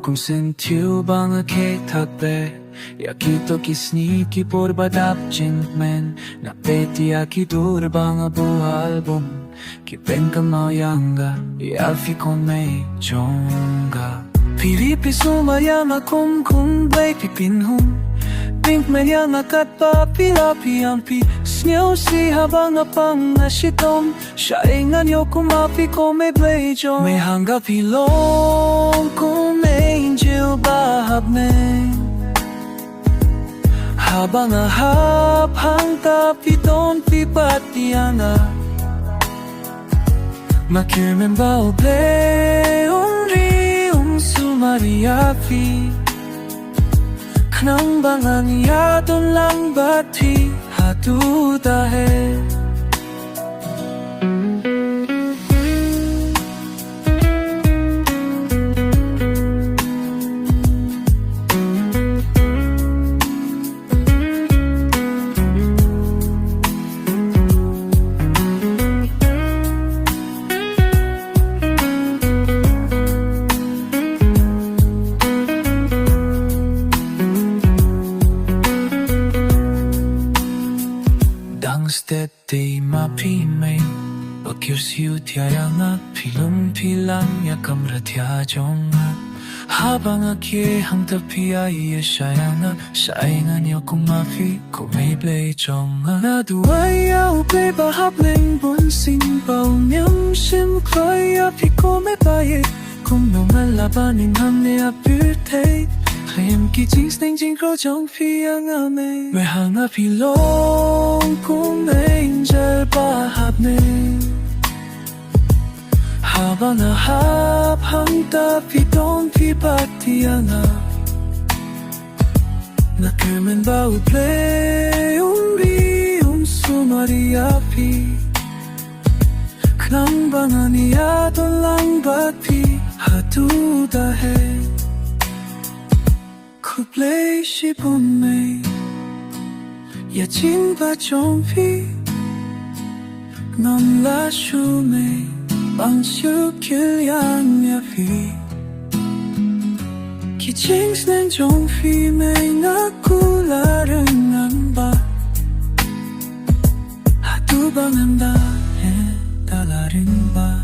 Kum sentiu bang a ke thak be ya ki to kisni ki por badap jin men na peti ya ki dur bang a bu album ki pen kam no yanga ya fi kon me jonga piri pisuma ya ma kum bay pi pin hum pink me ya na kat pa pila piang pi sneo si habang apang na shitom shaingan yo kumapi ko me blay jong me hanga pilong kum angel bahab me habang ahap hangta piton pipatiana makirmen play unri sumariapi Knang bangan ya don lang bati hatu dahe Steady ma pi me bakir siu tia nga pilum pilang ya kamra tia jonga habang akie hang ta pi ai ya shayanga shaingan yo kumafi ko may play jonga na duai ya play ba hap leng bun sing bao nyam shim kloi ya pi ko me baye kum no malabanin hamne ya birthday Kayam ki jeans neng jing kro jong pi ang ame Me hang a pi long kung angel bahab ne Habang ahap hang ta pi don pi pati anga Nakirmen bau play umbi sumari api Knang bangan ya don lang bat pi hatu dahe play shi bun me ya chin ba chong phi non la shu me bang shu kil yang ya phi ki ching snen chong phi me na ku la ren an ba ha tu bang an da he da la rin ba